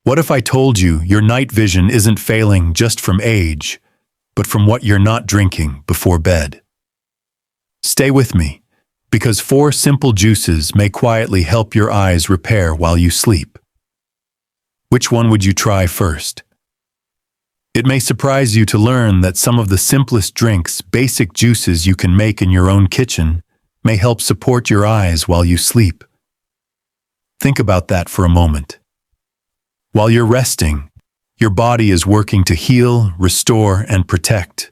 What if I told you your night vision isn't failing just from age, but from what you're not drinking before bed? Stay with me, because 4 simple juices may quietly help your eyes repair while you sleep. Which one would you try first? It may surprise you to learn that some of the simplest drinks, basic juices you can make in your own kitchen, may help support your eyes while you sleep. Think about that for a moment. While you're resting, your body is working to heal, restore, and protect.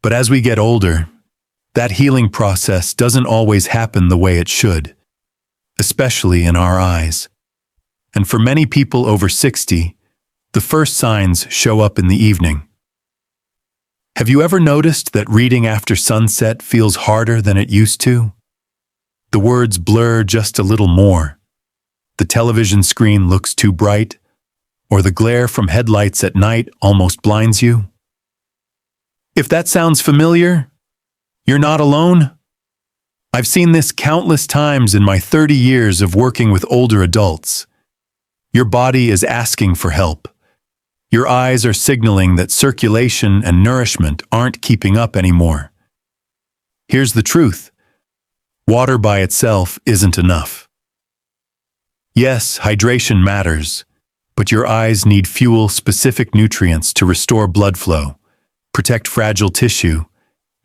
But as we get older, that healing process doesn't always happen the way it should, especially in our eyes. And for many people over 60, the first signs show up in the evening. Have you ever noticed that reading after sunset feels harder than it used to? The words blur just a little more. The television screen looks too bright, or the glare from headlights at night almost blinds you. If that sounds familiar, you're not alone. I've seen this countless times in my 30 years of working with older adults. Your body is asking for help. Your eyes are signaling that circulation and nourishment aren't keeping up anymore. Here's the truth. Water by itself isn't enough. Yes, hydration matters, but your eyes need fuel-specific nutrients to restore blood flow, protect fragile tissue,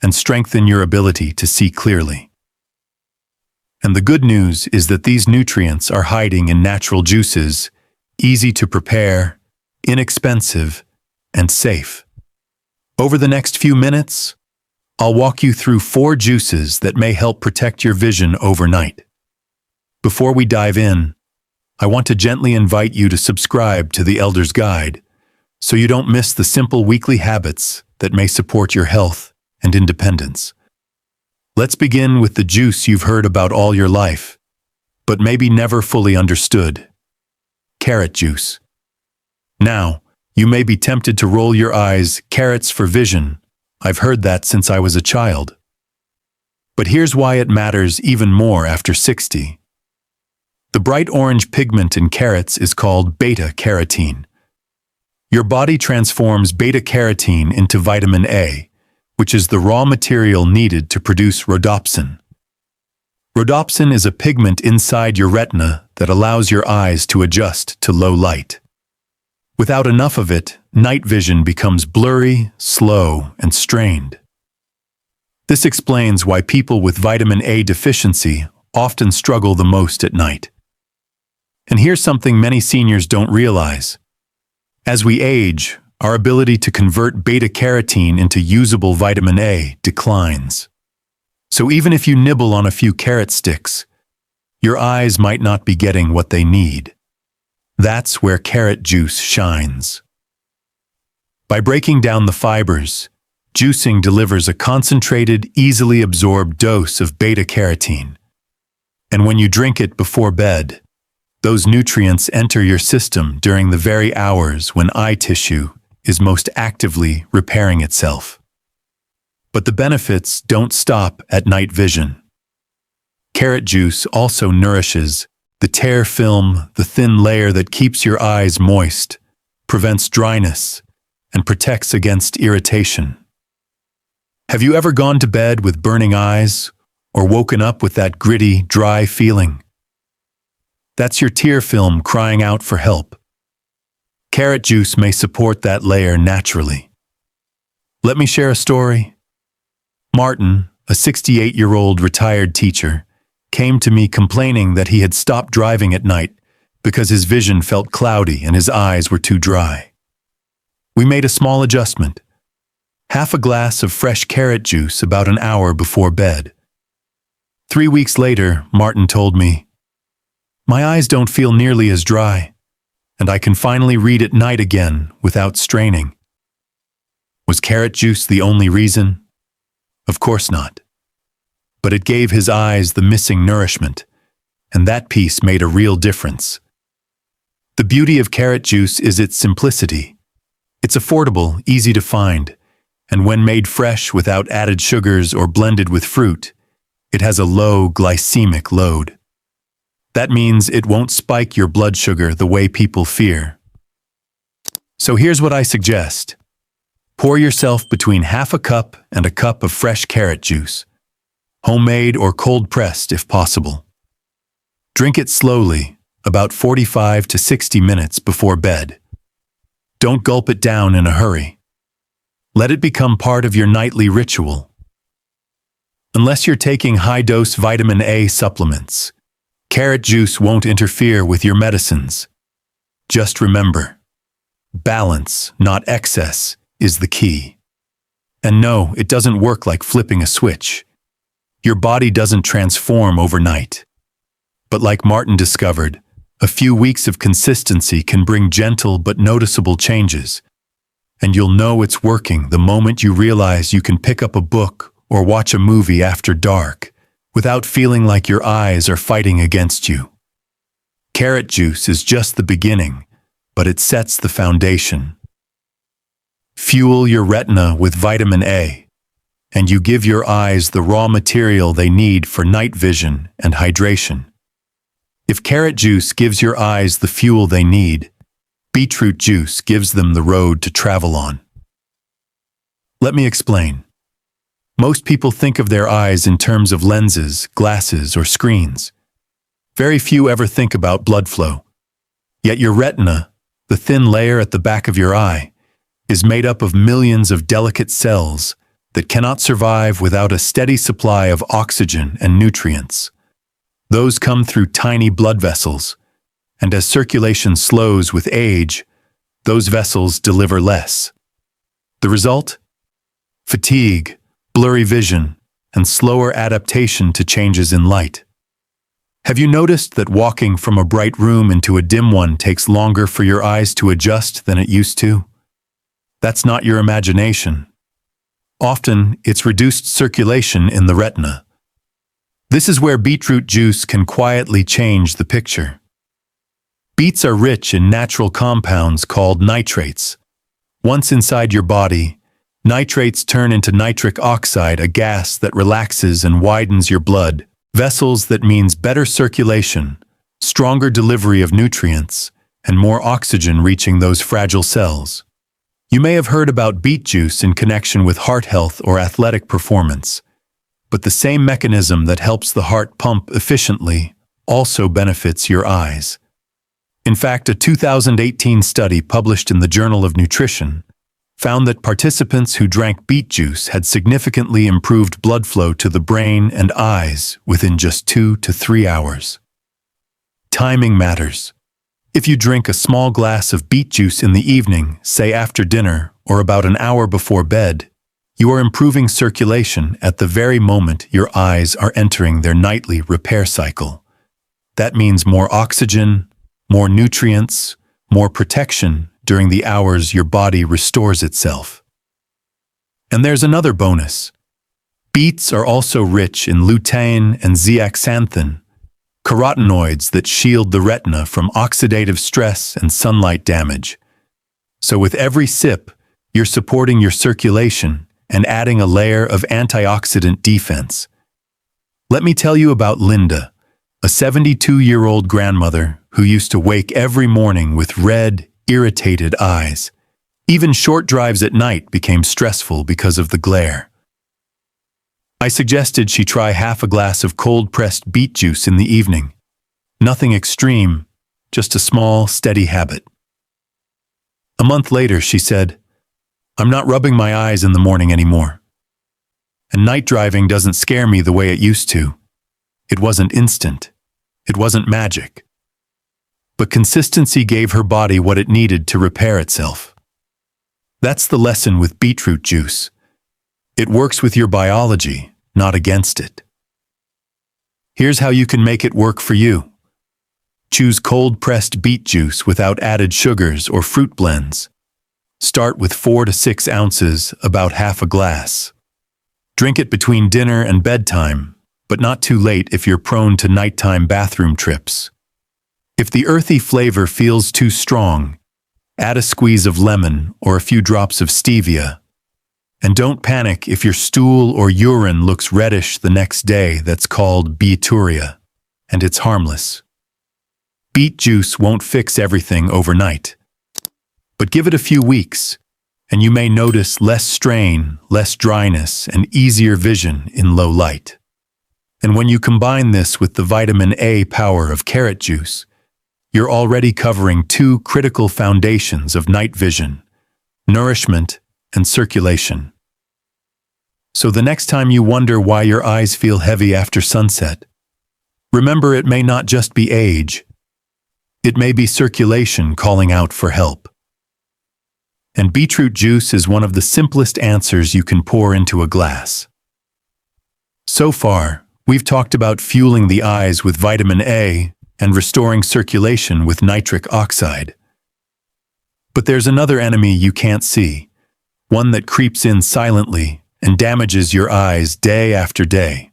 and strengthen your ability to see clearly. And the good news is that these nutrients are hiding in natural juices, easy to prepare, inexpensive, and safe. Over the next few minutes, I'll walk you through 4 juices that may help protect your vision overnight. Before we dive in, I want to gently invite you to subscribe to the Elder's Guide so you don't miss the simple weekly habits that may support your health and independence. Let's begin with the juice you've heard about all your life, but maybe never fully understood: carrot juice. Now, you may be tempted to roll your eyes. Carrots for vision. I've heard that since I was a child. But here's why it matters even more after 60. The bright orange pigment in carrots is called beta-carotene. Your body transforms beta-carotene into vitamin A, which is the raw material needed to produce rhodopsin. Rhodopsin is a pigment inside your retina that allows your eyes to adjust to low light. Without enough of it, night vision becomes blurry, slow, and strained. This explains why people with vitamin A deficiency often struggle the most at night. And here's something many seniors don't realize. As we age, our ability to convert beta-carotene into usable vitamin A declines. So even if you nibble on a few carrot sticks, your eyes might not be getting what they need. That's where carrot juice shines. By breaking down the fibers, juicing delivers a concentrated, easily absorbed dose of beta-carotene. And when you drink it before bed, those nutrients enter your system during the very hours when eye tissue is most actively repairing itself. But the benefits don't stop at night vision. Carrot juice also nourishes the tear film, the thin layer that keeps your eyes moist, prevents dryness, and protects against irritation. Have you ever gone to bed with burning eyes or woken up with that gritty, dry feeling? That's your tear film crying out for help. Carrot juice may support that layer naturally. Let me share a story. Martin, a 68-year-old retired teacher, came to me complaining that he had stopped driving at night because his vision felt cloudy and his eyes were too dry. We made a small adjustment. Half a glass of fresh carrot juice about an hour before bed. 3 weeks later, Martin told me, "My eyes don't feel nearly as dry, and I can finally read at night again without straining." Was carrot juice the only reason? Of course not. But it gave his eyes the missing nourishment, and that piece made a real difference. The beauty of carrot juice is its simplicity. It's affordable, easy to find, and when made fresh without added sugars or blended with fruit, it has a low glycemic load. That means it won't spike your blood sugar the way people fear. So here's what I suggest. Pour yourself between half a cup and a cup of fresh carrot juice, homemade or cold-pressed if possible. Drink it slowly, about 45 to 60 minutes before bed. Don't gulp it down in a hurry. Let it become part of your nightly ritual. Unless you're taking high-dose vitamin A supplements, carrot juice won't interfere with your medicines. Just remember, balance, not excess, is the key. And no, it doesn't work like flipping a switch. Your body doesn't transform overnight. But like Martin discovered, a few weeks of consistency can bring gentle but noticeable changes. And you'll know it's working the moment you realize you can pick up a book or watch a movie after dark without feeling like your eyes are fighting against you. Carrot juice is just the beginning, but it sets the foundation. Fuel your retina with vitamin A, and you give your eyes the raw material they need for night vision and hydration. If carrot juice gives your eyes the fuel they need, beetroot juice gives them the road to travel on. Let me explain. Most people think of their eyes in terms of lenses, glasses, or screens. Very few ever think about blood flow. Yet your retina, the thin layer at the back of your eye, is made up of millions of delicate cells that cannot survive without a steady supply of oxygen and nutrients. Those come through tiny blood vessels, and as circulation slows with age, those vessels deliver less. The result? Fatigue, blurry vision, and slower adaptation to changes in light. Have you noticed that walking from a bright room into a dim one takes longer for your eyes to adjust than it used to? That's not your imagination. Often, it's reduced circulation in the retina. This is where beetroot juice can quietly change the picture. Beets are rich in natural compounds called nitrates. Once inside your body, nitrates turn into nitric oxide, a gas that relaxes and widens your blood vessels. That means better circulation, stronger delivery of nutrients, and more oxygen reaching those fragile cells. You may have heard about beet juice in connection with heart health or athletic performance, but the same mechanism that helps the heart pump efficiently also benefits your eyes. In fact, a 2018 study published in the Journal of Nutrition found that participants who drank beet juice had significantly improved blood flow to the brain and eyes within just 2 to 3 hours. Timing matters. If you drink a small glass of beet juice in the evening, say after dinner or about an hour before bed, you are improving circulation at the very moment your eyes are entering their nightly repair cycle. That means more oxygen, more nutrients, more protection during the hours your body restores itself. And there's another bonus. Beets are also rich in lutein and zeaxanthin, carotenoids that shield the retina from oxidative stress and sunlight damage. So with every sip, you're supporting your circulation and adding a layer of antioxidant defense. Let me tell you about Linda, a 72-year-old grandmother who used to wake every morning with red, irritated eyes. Even short drives at night became stressful because of the glare. I suggested she try half a glass of cold-pressed beet juice in the evening. Nothing extreme, just a small, steady habit. A month later, she said, "I'm not rubbing my eyes in the morning anymore. And night driving doesn't scare me the way it used to. It wasn't instant. It wasn't magic. But consistency gave her body what it needed to repair itself." That's the lesson with beetroot juice. It works with your biology, not against it. Here's how you can make it work for you. Choose cold-pressed beet juice without added sugars or fruit blends. Start with 4 to 6 ounces, about half a glass. Drink it between dinner and bedtime, but not too late if you're prone to nighttime bathroom trips. If the earthy flavor feels too strong, add a squeeze of lemon or a few drops of stevia. And don't panic if your stool or urine looks reddish the next day. That's called beeturia, and it's harmless. Beet juice won't fix everything overnight. But give it a few weeks, and you may notice less strain, less dryness, and easier vision in low light. And when you combine this with the vitamin A power of carrot juice, you're already covering two critical foundations of night vision: nourishment and circulation. So the next time you wonder why your eyes feel heavy after sunset, remember it may not just be age. It may be circulation calling out for help. And beetroot juice is one of the simplest answers you can pour into a glass. So far, we've talked about fueling the eyes with vitamin A and restoring circulation with nitric oxide. But there's another enemy you can't see, one that creeps in silently and damages your eyes day after day: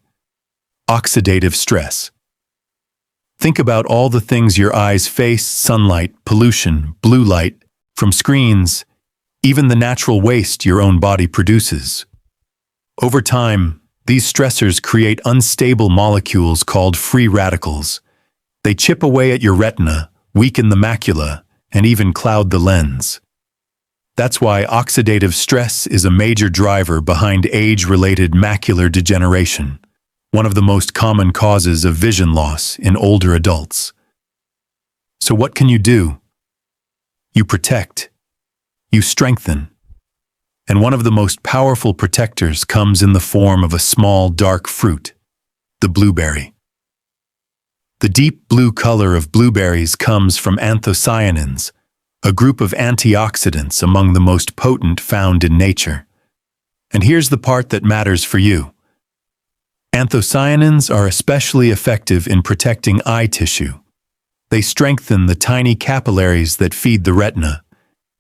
oxidative stress. Think about all the things your eyes face: sunlight, pollution, blue light, from screens, even the natural waste your own body produces. Over time, these stressors create unstable molecules called free radicals. They chip away at your retina, weaken the macula, and even cloud the lens. That's why oxidative stress is a major driver behind age-related macular degeneration, one of the most common causes of vision loss in older adults. So what can you do? You protect. You strengthen. And one of the most powerful protectors comes in the form of a small, dark fruit: the blueberry. The deep blue color of blueberries comes from anthocyanins, a group of antioxidants among the most potent found in nature. And here's the part that matters for you. Anthocyanins are especially effective in protecting eye tissue. They strengthen the tiny capillaries that feed the retina,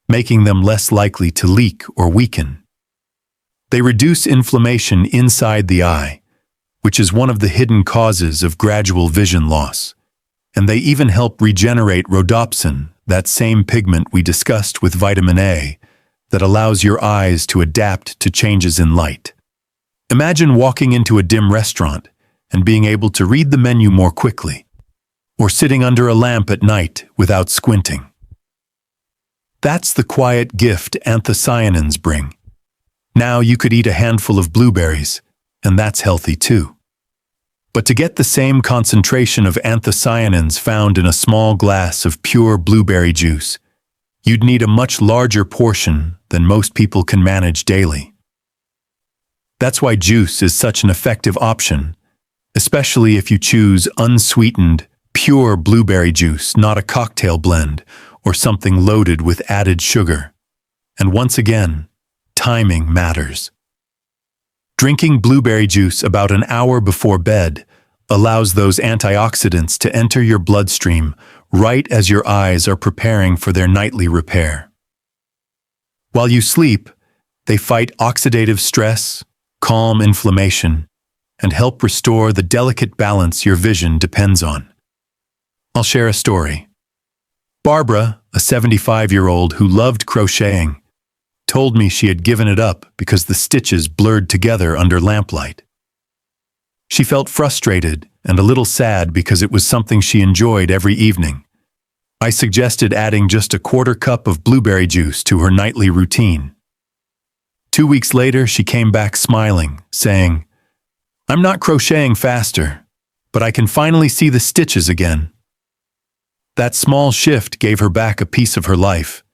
making them less likely to leak or weaken. They reduce inflammation inside the eye, which is one of the hidden causes of gradual vision loss. And they even help regenerate rhodopsin, that same pigment we discussed with vitamin A, that allows your eyes to adapt to changes in light. Imagine walking into a dim restaurant and being able to read the menu more quickly, or sitting under a lamp at night without squinting. That's the quiet gift anthocyanins bring. Now you could eat a handful of blueberries, and that's healthy too. But to get the same concentration of anthocyanins found in a small glass of pure blueberry juice, you'd need a much larger portion than most people can manage daily. That's why juice is such an effective option, especially if you choose unsweetened, pure blueberry juice, not a cocktail blend or something loaded with added sugar. And once again, timing matters. Drinking blueberry juice about an hour before bed allows those antioxidants to enter your bloodstream right as your eyes are preparing for their nightly repair. While you sleep, they fight oxidative stress, calm inflammation, and help restore the delicate balance your vision depends on. I'll share a story. Barbara, a 75-year-old who loved crocheting, told me she had given it up because the stitches blurred together under lamplight. She felt frustrated and a little sad because it was something she enjoyed every evening. I suggested adding just a quarter cup of blueberry juice to her nightly routine. 2 weeks later, she came back smiling, saying, "I'm not crocheting faster, but I can finally see the stitches again." That small shift gave her back a piece of her life.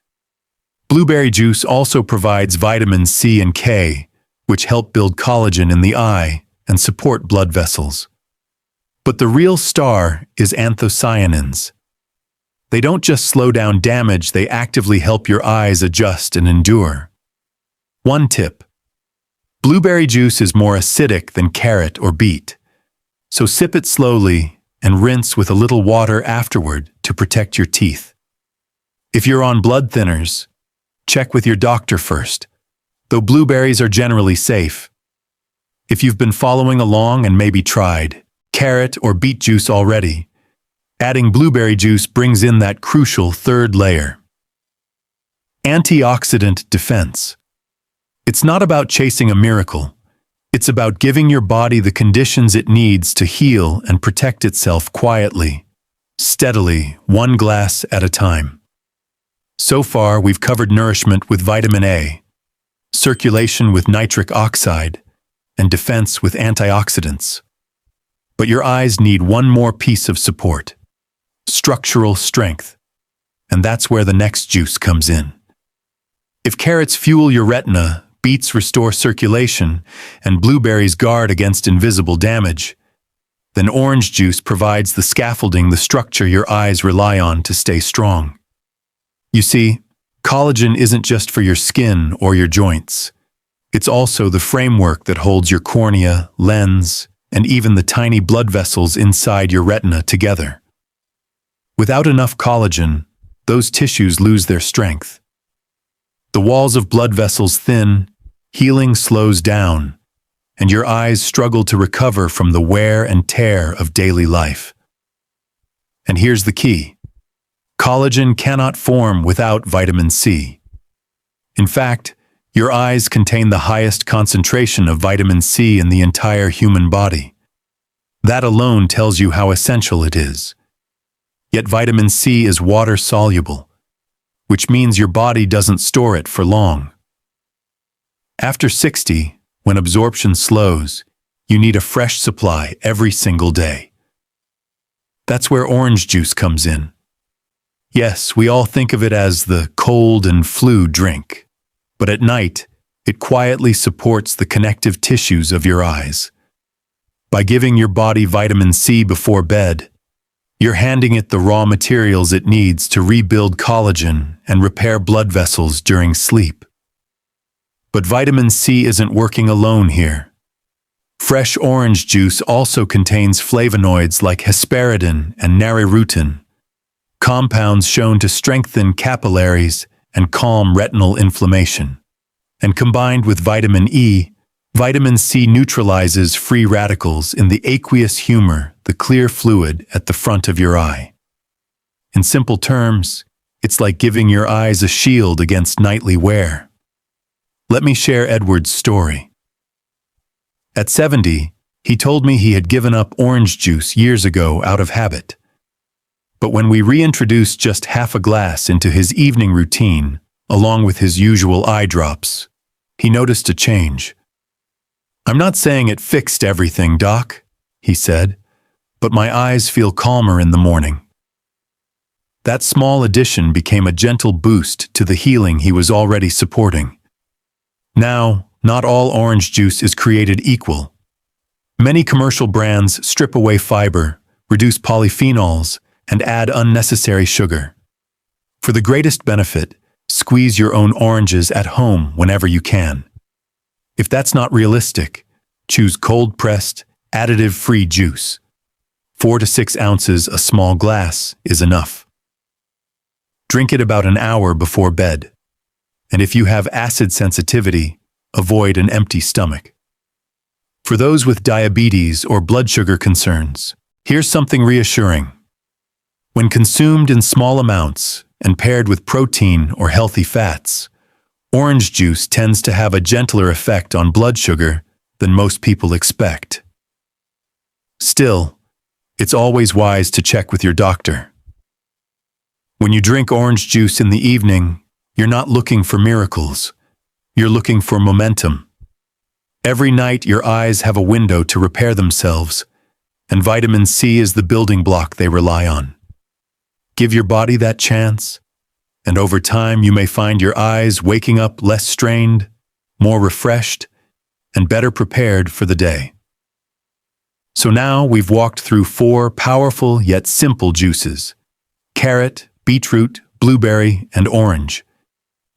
Blueberry juice also provides vitamins C and K, which help build collagen in the eye and support blood vessels. But the real star is anthocyanins. They don't just slow down damage, they actively help your eyes adjust and endure. One tip: blueberry juice is more acidic than carrot or beet, so sip it slowly and rinse with a little water afterward to protect your teeth. If you're on blood thinners, check with your doctor first, though blueberries are generally safe. If you've been following along and maybe tried carrot or beet juice already, adding blueberry juice brings in that crucial third layer: antioxidant defense. It's not about chasing a miracle. It's about giving your body the conditions it needs to heal and protect itself quietly, steadily, one glass at a time. So far, we've covered nourishment with vitamin A, circulation with nitric oxide, and defense with antioxidants. But your eyes need one more piece of support: structural strength. And that's where the next juice comes in. If carrots fuel your retina, beets restore circulation, and blueberries guard against invisible damage, then orange juice provides the scaffolding, the structure your eyes rely on to stay strong. You see, collagen isn't just for your skin or your joints. It's also the framework that holds your cornea, lens, and even the tiny blood vessels inside your retina together. Without enough collagen, those tissues lose their strength. The walls of blood vessels thin, healing slows down, and your eyes struggle to recover from the wear and tear of daily life. And here's the key: collagen cannot form without vitamin C. In fact, your eyes contain the highest concentration of vitamin C in the entire human body. That alone tells you how essential it is. Yet vitamin C is water-soluble, which means your body doesn't store it for long. After 60, when absorption slows, you need a fresh supply every single day. That's where orange juice comes in. Yes, we all think of it as the cold and flu drink, but at night, it quietly supports the connective tissues of your eyes. By giving your body vitamin C before bed, you're handing it the raw materials it needs to rebuild collagen and repair blood vessels during sleep. But vitamin C isn't working alone here. Fresh orange juice also contains flavonoids like hesperidin and narirutin, compounds shown to strengthen capillaries and calm retinal inflammation. And combined with vitamin E, vitamin C neutralizes free radicals in the aqueous humor, the clear fluid at the front of your eye. In simple terms, it's like giving your eyes a shield against nightly wear. Let me share Edward's story. At 70, he told me he had given up orange juice years ago out of habit. But when we reintroduced just half a glass into his evening routine, along with his usual eye drops, he noticed a change. "I'm not saying it fixed everything, Doc," he said, "but my eyes feel calmer in the morning." That small addition became a gentle boost to the healing he was already supporting. Now, not all orange juice is created equal. Many commercial brands strip away fiber, reduce polyphenols, and add unnecessary sugar. For the greatest benefit, squeeze your own oranges at home whenever you can. If that's not realistic, choose cold-pressed, additive-free juice. 4 to 6 ounces a small glass is enough. Drink it about an hour before bed. And if you have acid sensitivity, avoid an empty stomach. For those with diabetes or blood sugar concerns, here's something reassuring. When consumed in small amounts and paired with protein or healthy fats, orange juice tends to have a gentler effect on blood sugar than most people expect. Still, it's always wise to check with your doctor. When you drink orange juice in the evening, you're not looking for miracles. You're looking for momentum. Every night, your eyes have a window to repair themselves, and vitamin C is the building block they rely on. Give your body that chance, and over time you may find your eyes waking up less strained, more refreshed, and better prepared for the day. So now we've walked through 4 powerful yet simple juices: carrot, beetroot, blueberry, and orange.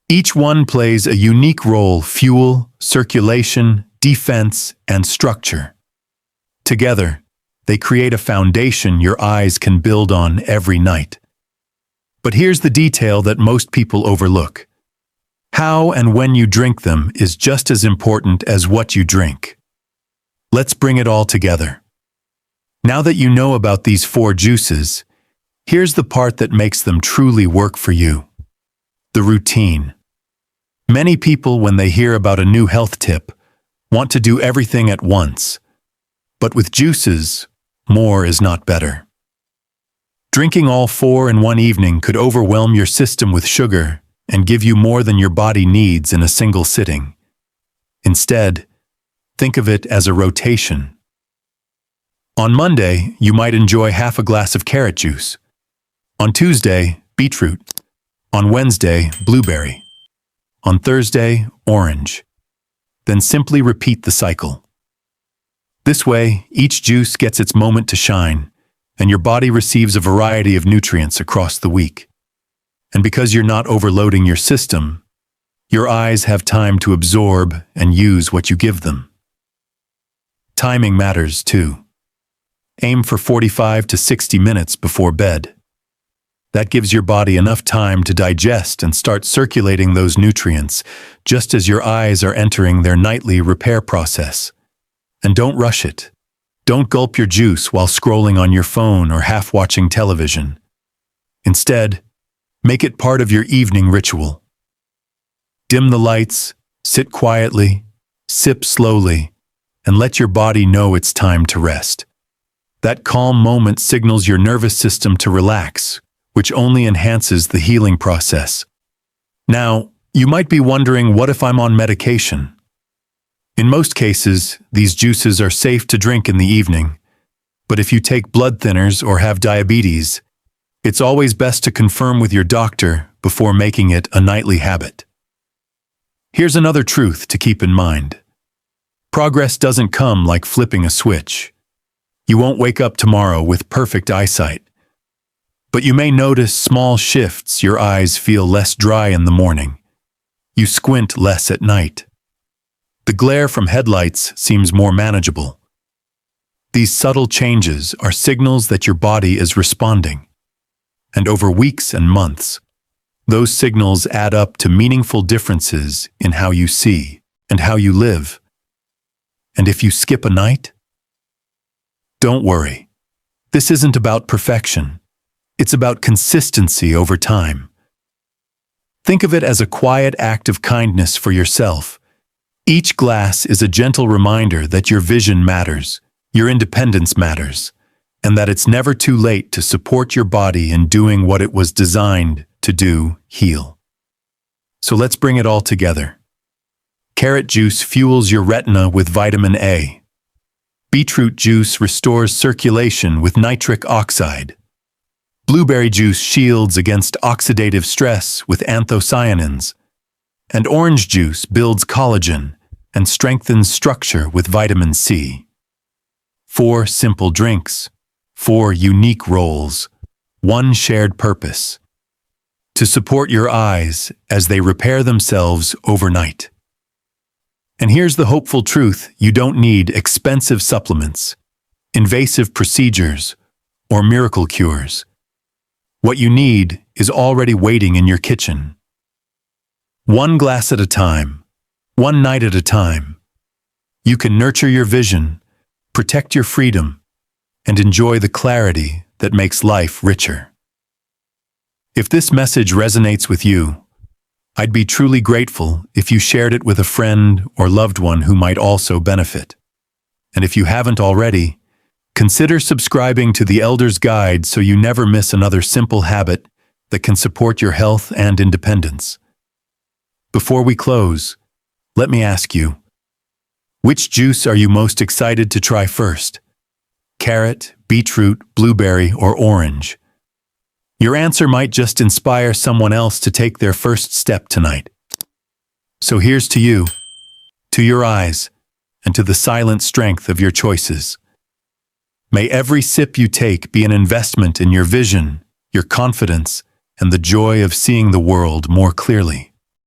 Each one plays a unique role: fuel, circulation, defense, and structure. Together, they create a foundation your eyes can build on every night. But here's the detail that most people overlook. How and when you drink them is just as important as what you drink. Let's bring it all together. Now that you know about these 4 juices, here's the part that makes them truly work for you: the routine. Many people, when they hear about a new health tip, want to do everything at once. But with juices, more is not better. Drinking all four in one evening could overwhelm your system with sugar and give you more than your body needs in a single sitting. Instead, think of it as a rotation. On Monday, you might enjoy half a glass of carrot juice. On Tuesday, beetroot. On Wednesday, blueberry. On Thursday, orange. Then simply repeat the cycle. This way, each juice gets its moment to shine, and your body receives a variety of nutrients across the week. And because you're not overloading your system, your eyes have time to absorb and use what you give them. Timing matters too. Aim for 45 to 60 minutes before bed. That gives your body enough time to digest and start circulating those nutrients, just as your eyes are entering their nightly repair process. And don't rush it. Don't gulp your juice while scrolling on your phone or half-watching television. Instead, make it part of your evening ritual. Dim the lights, sit quietly, sip slowly, and let your body know it's time to rest. That calm moment signals your nervous system to relax, which only enhances the healing process. Now, you might be wondering, what if I'm on medication? In most cases, these juices are safe to drink in the evening, but if you take blood thinners or have diabetes, it's always best to confirm with your doctor before making it a nightly habit. Here's another truth to keep in mind. Progress doesn't come like flipping a switch. You won't wake up tomorrow with perfect eyesight. But you may notice small shifts. Your eyes feel less dry in the morning. You squint less at night. The glare from headlights seems more manageable. These subtle changes are signals that your body is responding. And over weeks and months, those signals add up to meaningful differences in how you see and how you live. And if you skip a night, don't worry. This isn't about perfection. It's about consistency over time. Think of it as a quiet act of kindness for yourself. Each glass is a gentle reminder that your vision matters, your independence matters, and that it's never too late to support your body in doing what it was designed to do, heal. So let's bring it all together. Carrot juice fuels your retina with vitamin A. Beetroot juice restores circulation with nitric oxide. Blueberry juice shields against oxidative stress with anthocyanins. And orange juice builds collagen and strengthens structure with vitamin C. 4 simple drinks, 4 unique roles, 1 shared purpose. To support your eyes as they repair themselves overnight. And here's the hopeful truth: you don't need expensive supplements, invasive procedures, or miracle cures. What you need is already waiting in your kitchen. 1 glass at a time, 1 night at a time. You can nurture your vision, protect your freedom, and enjoy the clarity that makes life richer. If this message resonates with you, I'd be truly grateful if you shared it with a friend or loved one who might also benefit. And if you haven't already, consider subscribing to the Elder's Guide so you never miss another simple habit that can support your health and independence. Before we close, let me ask you, which juice are you most excited to try first? Carrot, beetroot, blueberry, or orange? Your answer might just inspire someone else to take their first step tonight. So here's to you, to your eyes, and to the silent strength of your choices. May every sip you take be an investment in your vision, your confidence, and the joy of seeing the world more clearly.